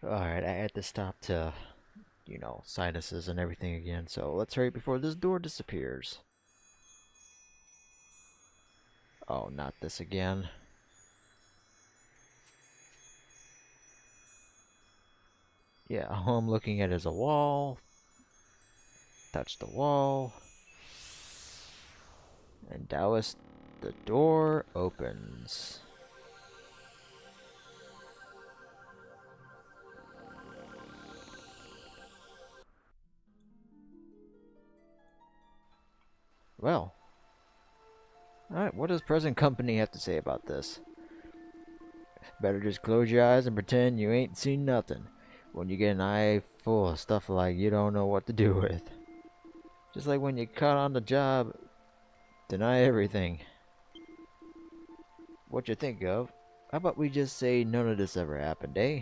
Alright, I had to stop to, sinuses and everything again, so let's hurry before this door disappears. Oh, not this again. Yeah, all I'm looking at is a wall. Touch the wall. And Taoist, the door opens. Well, alright, what does present company have to say about this? Better just close your eyes and pretend you ain't seen nothing when you get an eye full of stuff like you don't know what to do with. Just like when you caught on the job, deny everything. What you think of? How about we just say none of this ever happened, eh?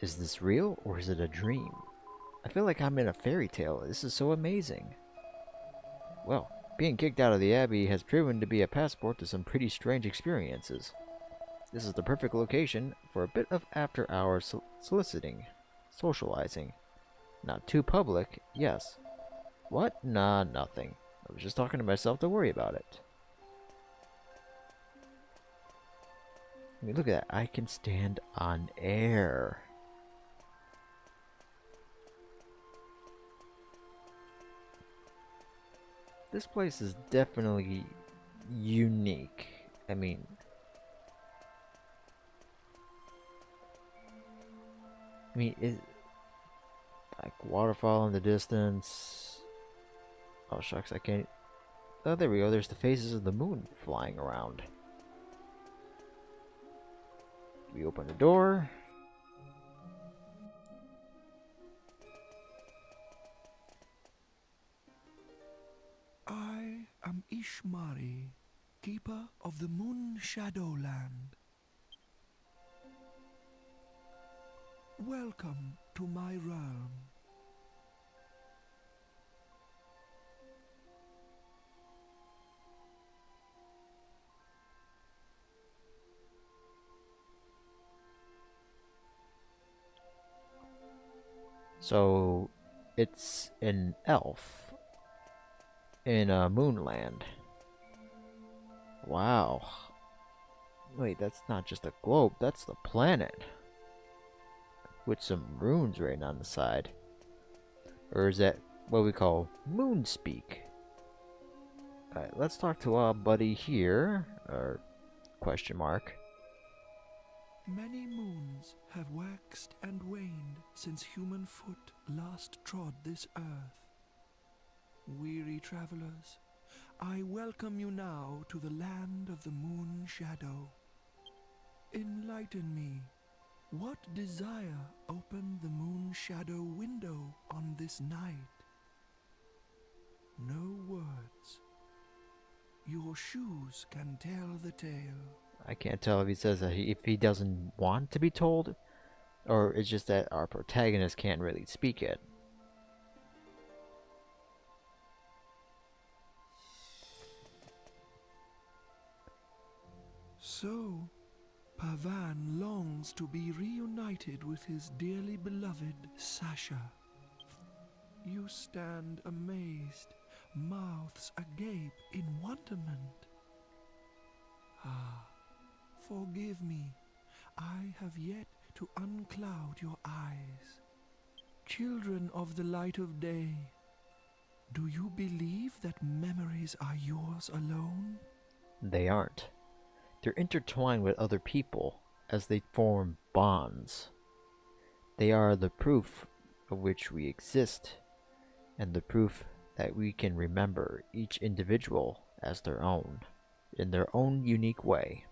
Is this real or is it a dream? I feel like I'm in a fairy tale. This is so amazing. Well, being kicked out of the Abbey has proven to be a passport to some pretty strange experiences. This is the perfect location for a bit of after-hours soliciting, socializing. Not too public, yes. What? Nah, nothing. I was just talking to myself, to worry about it. I mean, look at that. I can stand on air. This place is definitely unique. I mean, is like waterfall in the distance. Oh shucks, I can't. Oh, there we go. There's the phases of the moon flying around. We open the door. I am Ishmari, keeper of the Moon Shadowland. Welcome to my realm. So, it's an elf in a moonland. Wow. Wait, that's not just a globe, that's the planet. With some runes written on the side. Or is that what we call moon speak? Alright, let's talk to our buddy here. Or question mark. Many moons have waxed and waned since human foot last trod this earth. Weary travelers, I welcome you now to the land of the moon shadow. Enlighten me. What desire opened the moon shadow window on this night? No words. Your shoes can tell the tale. I can't tell if he says that if he doesn't want to be told, or it's just that our protagonist can't really speak it. So, Pavan longs to be reunited with his dearly beloved Sasha. You stand amazed, mouths agape in wonderment. Ah, forgive me, I have yet to uncloud your eyes. Children of the light of day, do you believe that memories are yours alone? They aren't. They're intertwined with other people as they form bonds. They are the proof of which we exist, and the proof that we can remember each individual as their own, in their own unique way.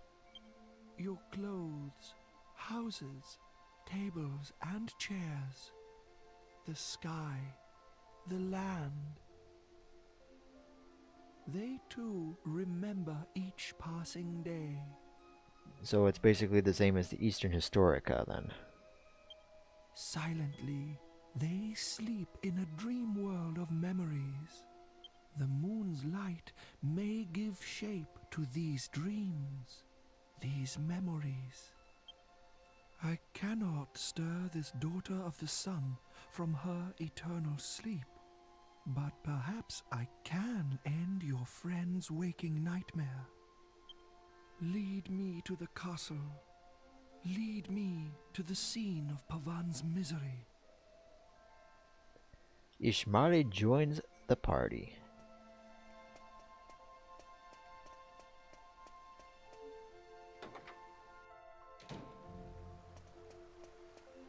Your clothes, houses, tables, and chairs, the sky, the land. They too remember each passing day. So it's basically the same as the Eastern Historica then. Silently, they sleep in a dream world of memories. The moon's light may give shape to these dreams, these memories. I cannot stir this daughter of the sun from her eternal sleep, but perhaps I can end your friend's waking nightmare. Lead me to the castle. Lead me to the scene of Pavan's misery. Ishmari joins the party.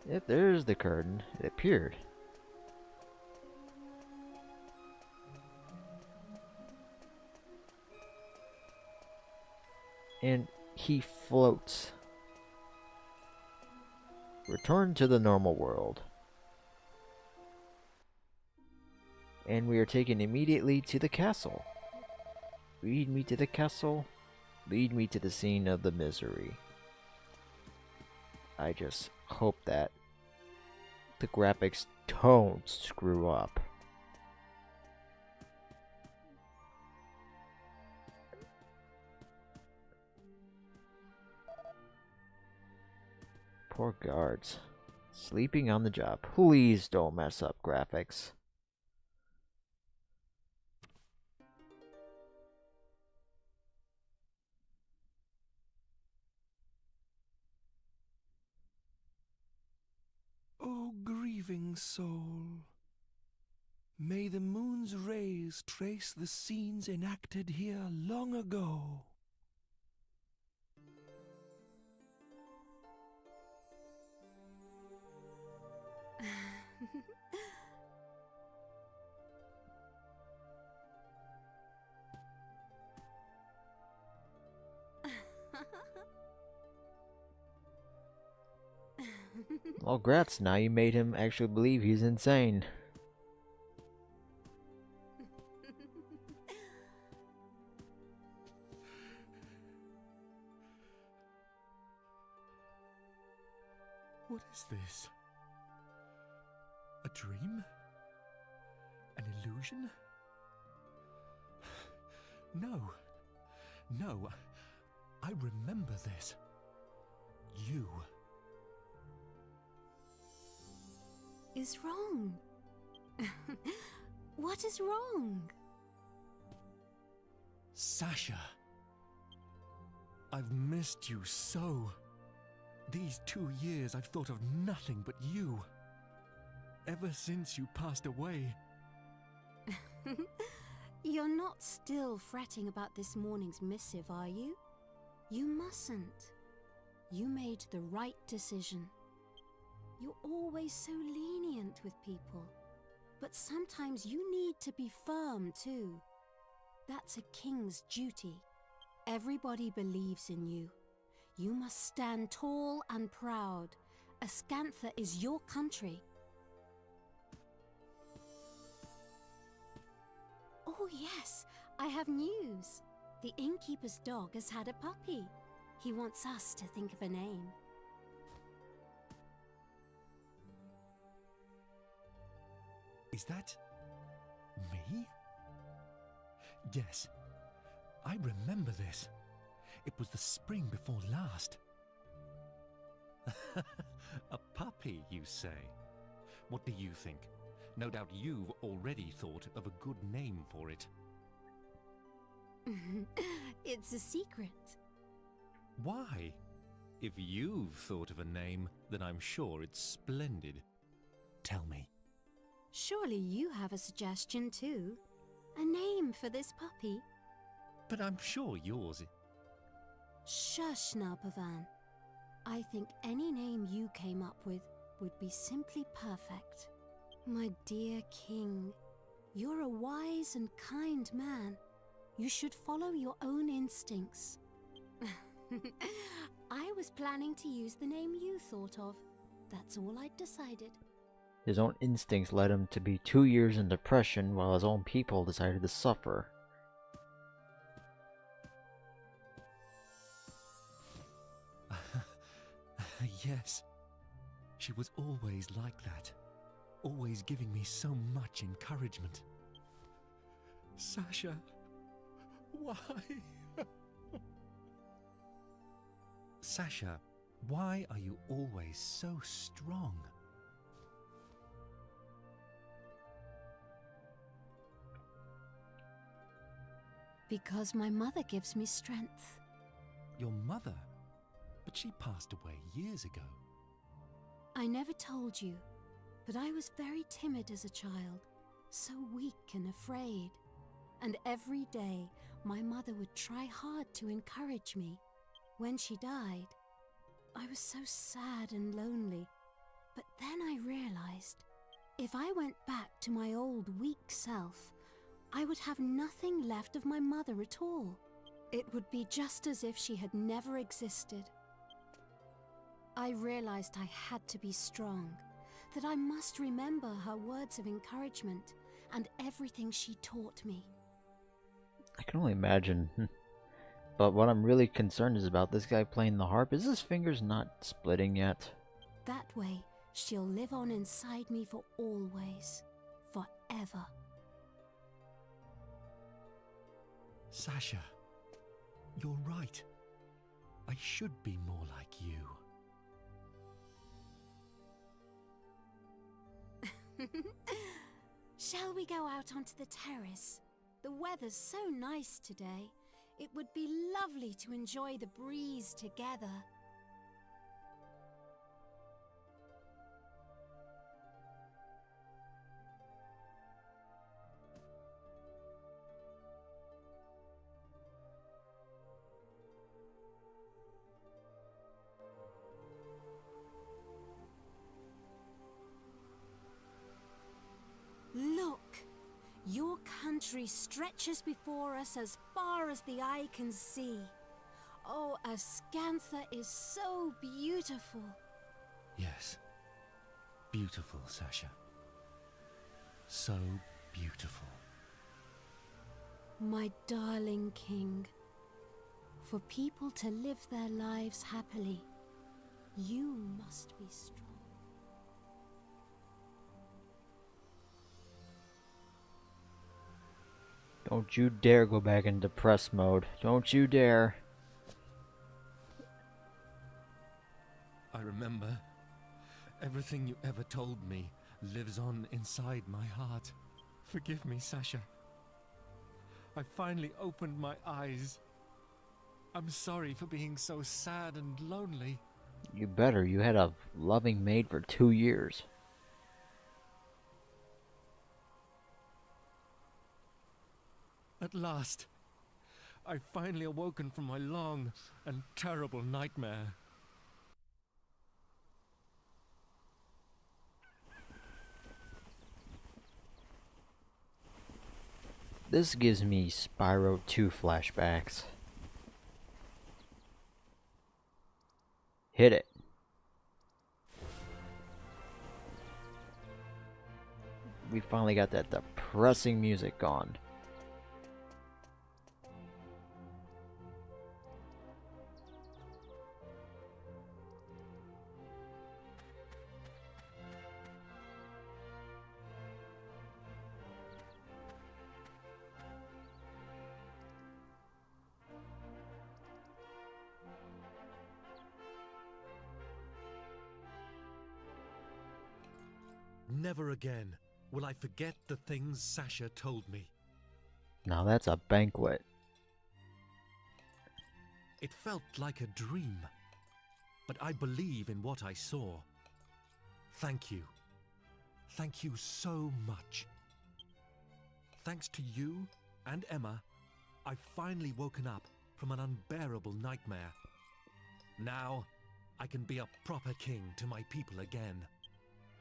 Yep, there's the curtain. It appeared. And he floats. Return to the normal world. And we are taken immediately to the castle. Lead me to the castle. Lead me to the scene of the misery. I just hope that the graphics don't screw up. Poor guards. Sleeping on the job. Please don't mess up graphics. O grieving soul, may the moon's rays trace the scenes enacted here long ago. Well, grats, now you made him actually believe he's insane. What is this? A dream? An illusion? No. No. I remember this. You. Is wrong? What is wrong? Sasha. I've missed you so. These 2 years I've thought of nothing but you. Ever since you passed away. You're not still fretting about this morning's missive, are you? You mustn't. You made the right decision. You're always so lenient with people. But sometimes you need to be firm too. That's a king's duty. Everybody believes in you. You must stand tall and proud. Ascantha is your country. Oh yes, I have news. The innkeeper's dog has had a puppy. He wants us to think of a name. Is that me? Yes, I remember this. It was the spring before last. A puppy, you say? What do you think? No doubt you've already thought of a good name for it. It's a secret. Why? If you've thought of a name, then I'm sure it's splendid. Tell me. Surely you have a suggestion too. A name for this puppy. But I'm sure yours... Shush now, Pavan. I think any name you came up with would be simply perfect. My dear king, you're a wise and kind man. You should follow your own instincts. I was planning to use the name you thought of. That's all I'd decided. His own instincts led him to be 2 years in depression while his own people decided to suffer. Yes. She was always like that. Always giving me so much encouragement. Sasha, why? Sasha, Why are you always so strong? Because my mother gives me strength. Your mother? But she passed away years ago. I never told you, but I was very timid as a child, so weak and afraid. And every day, my mother would try hard to encourage me. When she died, I was so sad and lonely. But then I realized, if I went back to my old weak self, I would have nothing left of my mother at all. It would be just as if she had never existed. I realized I had to be strong, that I must remember her words of encouragement and everything she taught me. I can only imagine. But what I'm really concerned is about this guy playing the harp. Is his fingers not splitting yet? That way, she'll live on inside me for always, forever. Sasha, you're right. I should be more like you. Shall we go out onto the terrace? The weather's so nice today. It would be lovely to enjoy the breeze together. Look! Your country stretches before us as far as the eye can see. Oh, Ascantha is so beautiful. Yes. Beautiful, Sasha. So beautiful. My darling king, for people to live their lives happily, you must be strong. Don't you dare go back in depressed mode. Don't you dare. I remember. Everything you ever told me lives on inside my heart. Forgive me, Sasha. I finally opened my eyes. I'm sorry for being so sad and lonely. You better. You had a loving maid for 2 years. At last, I've finally awoken from my long and terrible nightmare. This gives me Spyro 2 flashbacks. Hit it. We finally got that depressing music gone. Never again will I forget the things Sasha told me. Now that's a banquet. It felt like a dream, but I believe in what I saw. Thank you. Thank you so much. Thanks to you and Emma, I've finally woken up from an unbearable nightmare. Now, I can be a proper king to my people again.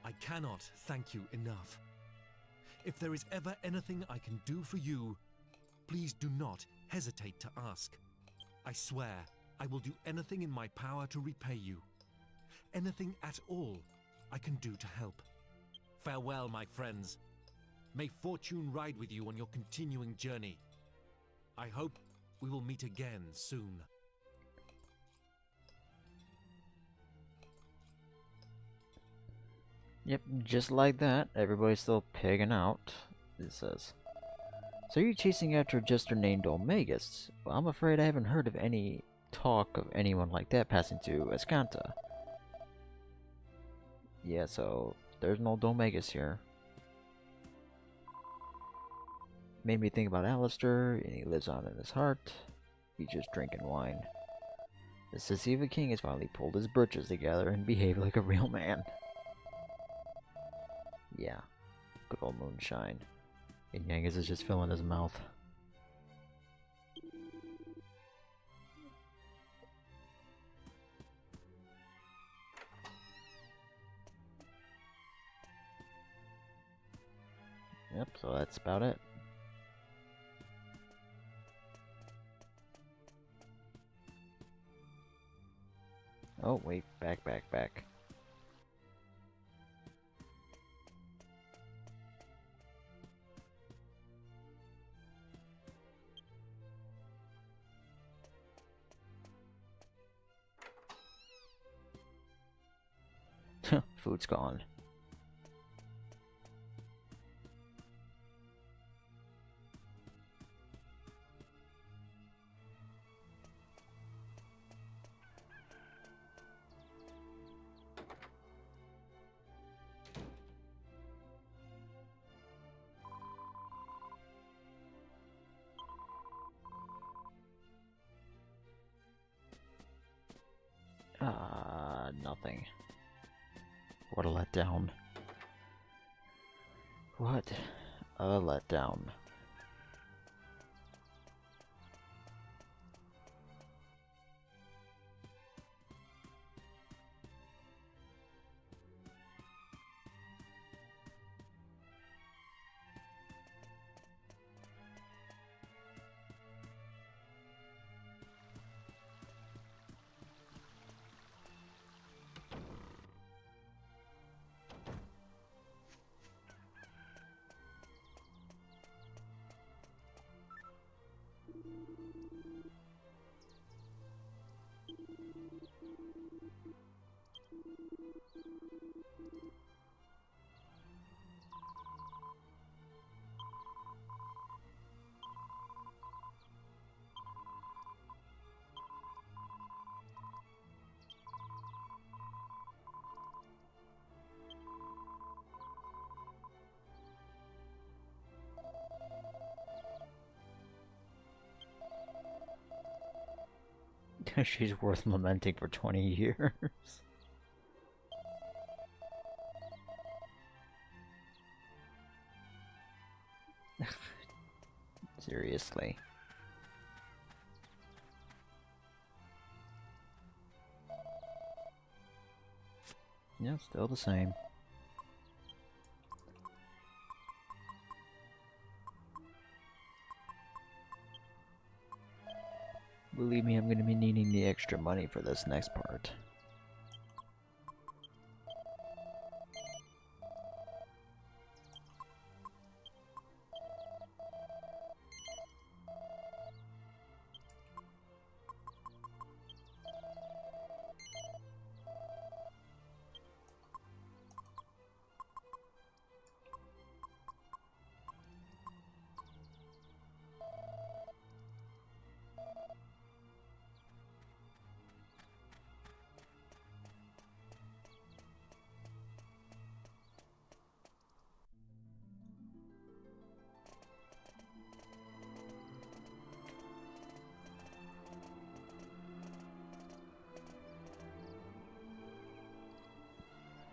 I cannot thank you enough. If there is ever anything I can do for you, please do not hesitate to ask. I swear I will do anything in my power to repay you. Anything at all I can do to help. Farewell, my friends. May fortune ride with you on your continuing journey. I hope we will meet again soon. Yep, just like that, everybody's still pigging out, it says. So you're chasing after a jester named Omegas? Well, I'm afraid I haven't heard of any talk of anyone like that passing to Escanta. Yeah, so there's no Domegas here. Made me think about Alistair, and he lives on in his heart. He's just drinking wine. The Sisiva King has finally pulled his britches together and behaved like a real man. Yeah, good old moonshine. And Yangas is just filling his mouth. Yep, so that's about it. Oh, wait, back. Food's gone. Nothing. What a letdown. What a letdown. She's worth lamenting for 20 years. Seriously. Yeah, still the same. Believe me, I'm going to be needing the extra money for this next part.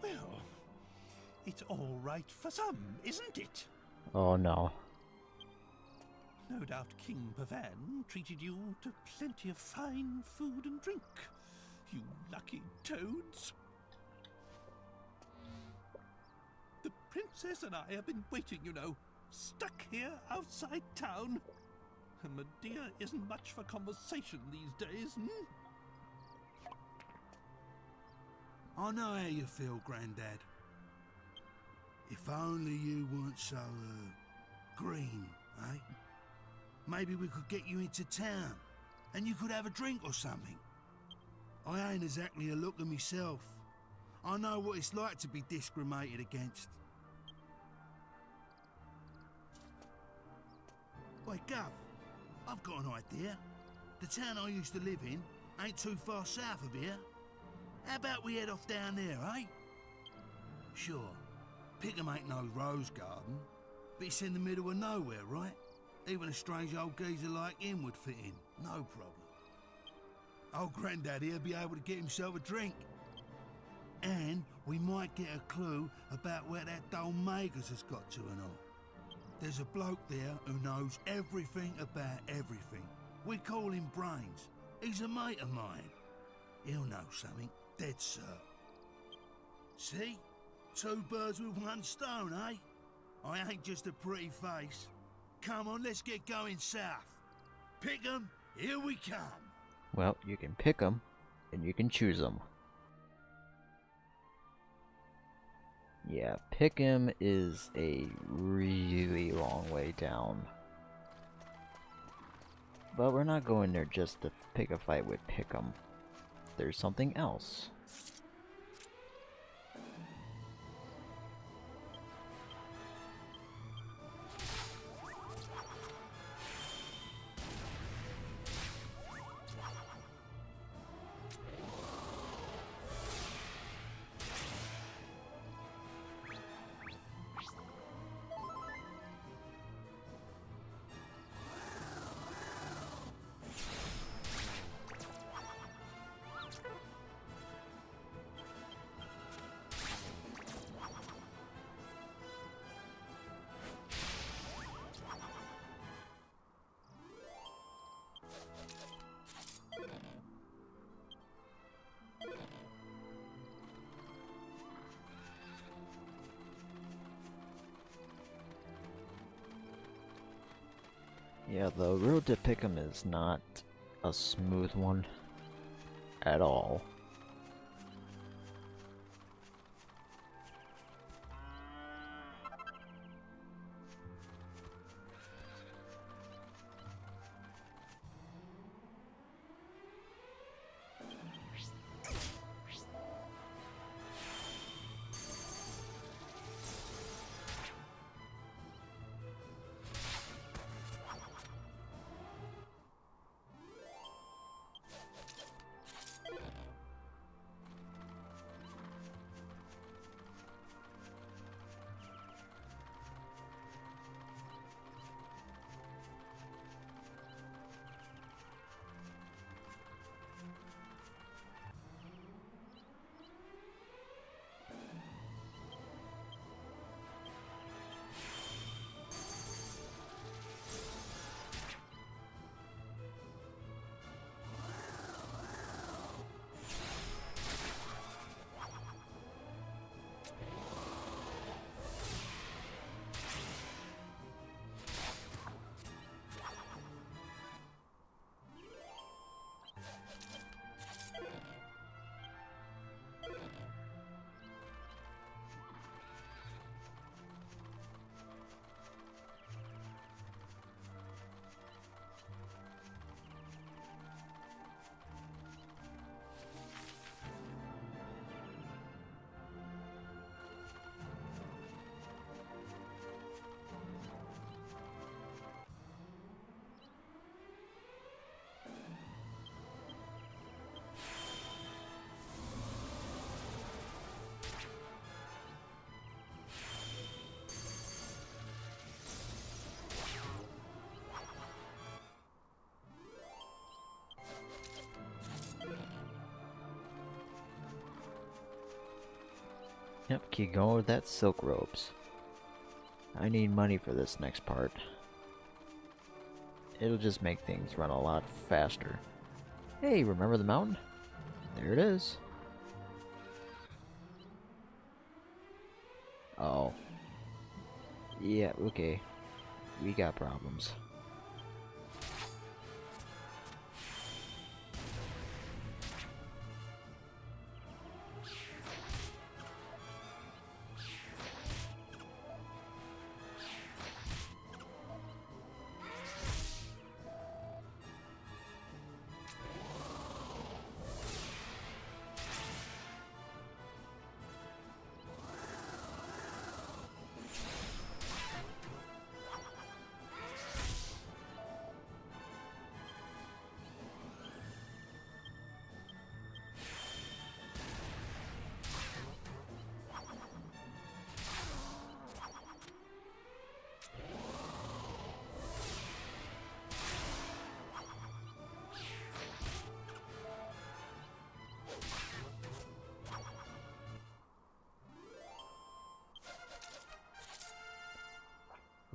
Well, it's all right for some, isn't it? Oh no. No doubt King Pavan treated you to plenty of fine food and drink, you lucky toads. The princess and I have been waiting, you know, stuck here outside town. And Medea isn't much for conversation these days, I know how you feel, Grandad. If only you weren't so, green, eh? Maybe we could get you into town, and you could have a drink or something. I ain't exactly a looker myself. I know what it's like to be discriminated against. Wait, Gov, I've got an idea. The town I used to live in, Ain't too far south of here. How about we head off down there, eh? Sure, Pickham ain't no rose garden, but it's in the middle of nowhere, right? Even a strange old geezer like him would fit in, no problem. Old Grandad here'll be able to get himself a drink. And we might get a clue about where that dull Magers has got to and all. There's a bloke there who knows everything about everything. We call him Brains. He's a mate of mine. He'll know something, dead cert. See? 2 birds with 1 stone, eh? I ain't just a pretty face. Come on, let's get going south. Pick 'em, here we come. Well, you can pick them, and you can choose them. Yeah, Pickham is a really long way down. But we're not going there just to pick a fight with Pickham. There's something else. Yeah, the road to Pickham is not a smooth one at all. Yep, keep going with that silk robes. I need money for this next part. It'll just make things run a lot faster. Hey, remember the mountain? There it is. Oh. Yeah, okay. We got problems.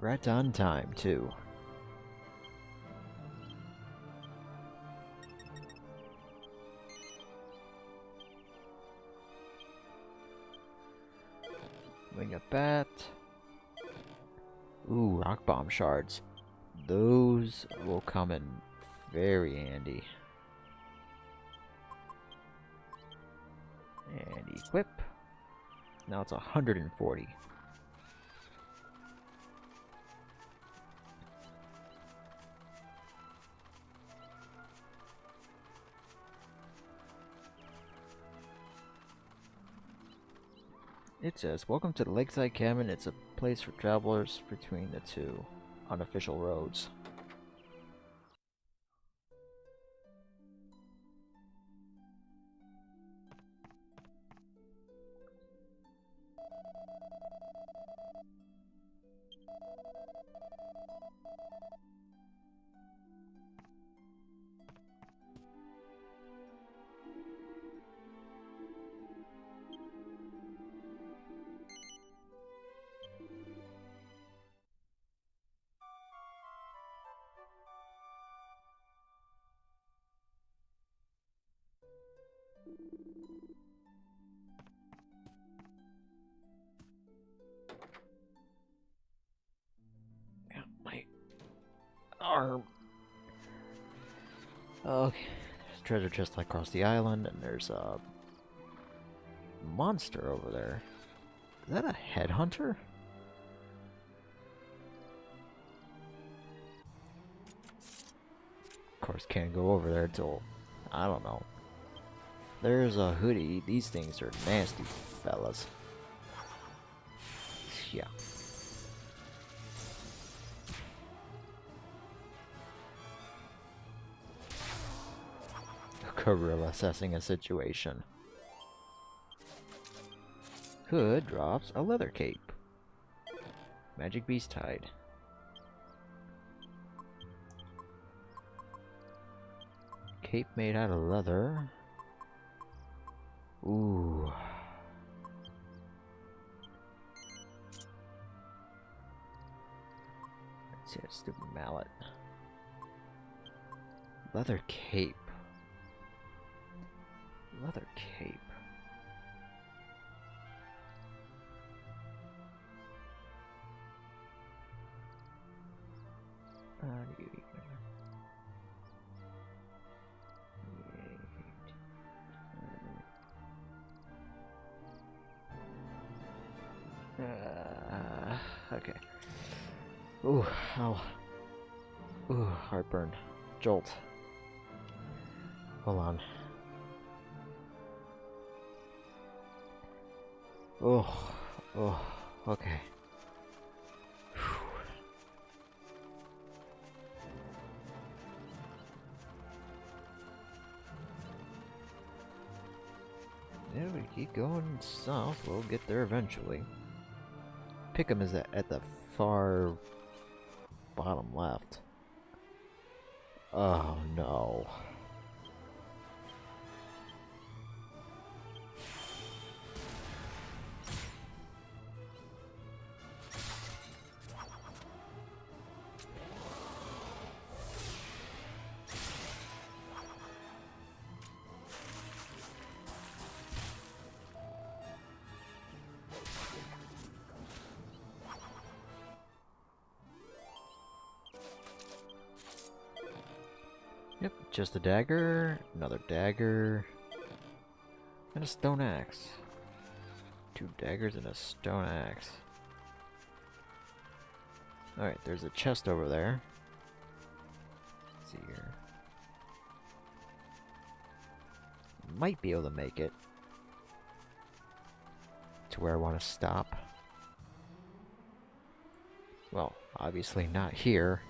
Right on time, too. Wing a bat. Ooh, rock bomb shards. Those will come in very handy. And equip. Now it's 140. It says, "Welcome to the Lakeside Cabin. It's a place for travelers between the two unofficial roads." Yeah, my arm. Okay, there's treasure chest across the island, and there's a monster over there. Is that a headhunter? Of course, can't go over there till, I don't know. There's a hoodie. These things are nasty, fellas. Yeah. Gorilla assessing a situation. Hood drops a leather cape. Magic beast hide. Cape made out of leather. Ooh. Let's see a stupid mallet. Leather cape. Leather cape. Okay. Ooh, ow. Ooh, heartburn. Jolt. Hold on. Oh, oh, okay. Yeah, we keep going south. We'll get there eventually. Pickham is at the far bottom left. Oh no. Yep, just a dagger, another dagger, and a stone axe. 2 daggers and a stone axe. Alright, there's a chest over there. Let's see here. Might be able to make it to where I want to stop. Well, obviously not here.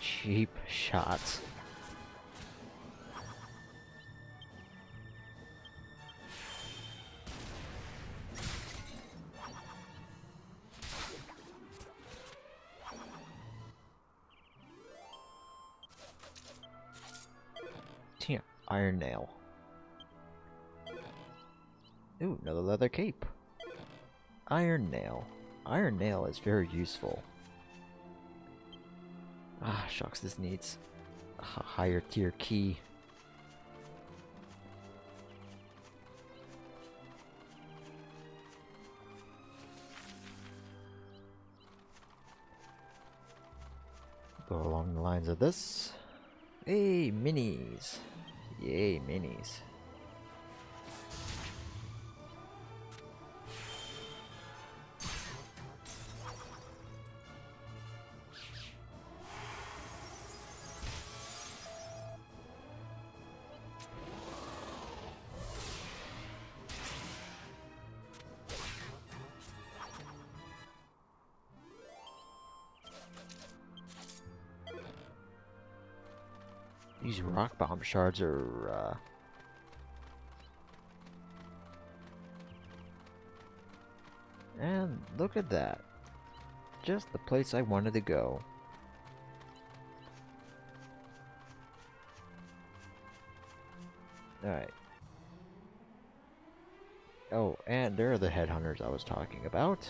cheap shots. Yeah, iron nail. Ooh, another leather cape. Iron nail. Iron nail is very useful. Ah, shucks, this needs a higher tier key. Go along the lines of this. Hey, minis. Yay, minis. These rock bomb shards are, And look at that. Just the place I wanted to go. Alright. Oh, and there are the headhunters I was talking about.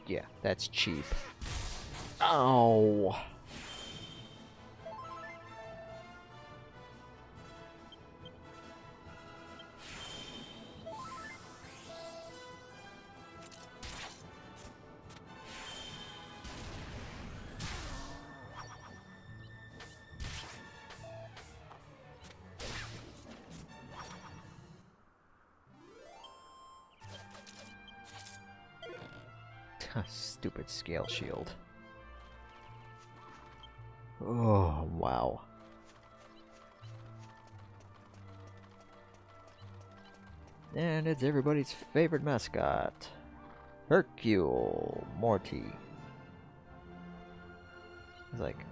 Yeah, that's cheap. Oh. Stupid scale shield. Oh, wow. And it's everybody's favorite mascot, Hercule Morty. He's like,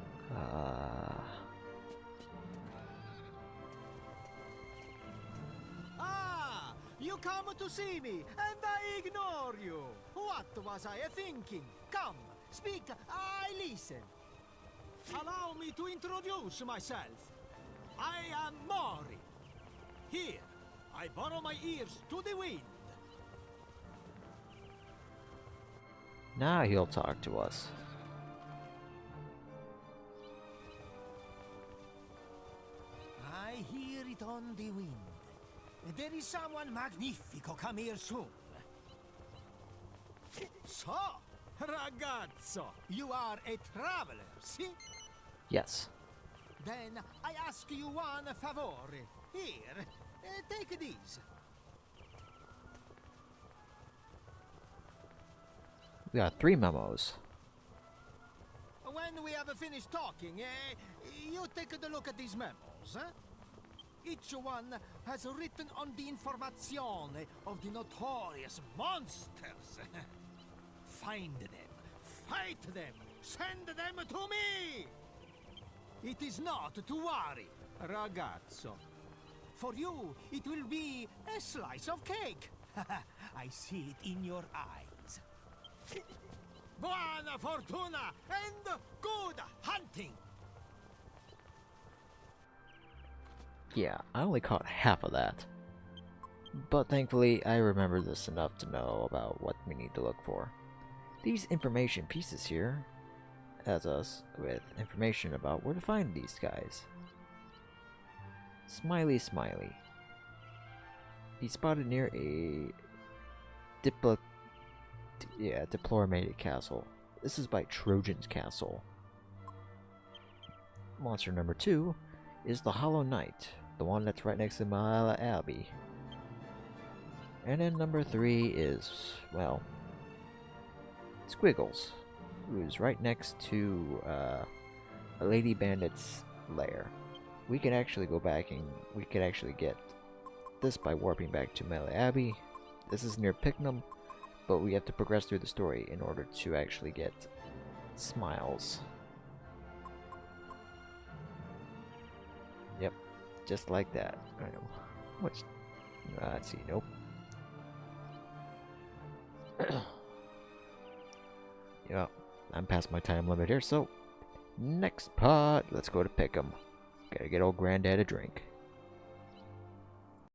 Ah, you come to see me, and I ignore you. What was I thinking? Come, speak, I listen. Allow me to introduce myself. I am Mori. Here, I borrow my ears to the wind. now he'll talk to us. I hear it on the wind. There is someone magnifico come here soon. So, ragazzo, you are a traveler, see? Yes. Then I ask you one favore. Here, take these. We got 3 memos. When we have finished talking, you take a look at these memos, huh? Each one has written on the information of the notorious monsters. Find them, fight them, send them to me! It is not to worry, ragazzo. For you, it will be a slice of cake. I see it in your eyes. Buona fortuna and good hunting! Yeah, I only caught half of that. But thankfully, I remember this enough to know about what we need to look for. These information pieces here has us with information about where to find these guys. Smiley Smiley. He's spotted near a deplorated castle. This is by Trojan's Castle. Monster number 2 is the Hollow Knight, the one that's right next to Malala Abbey. And then number 3 is, well, Squiggles, who's right next to a lady bandit's lair. We can actually go back and we can actually get this by warping back to Melee Abbey. This is near Picnam, but we have to progress through the story in order to actually get Smiles. Yep, just like that. I know. What's... let's see, nope. Yeah, I'm past my time limit here, so next part, let's go to Pickham. Gotta get old Granddad a drink.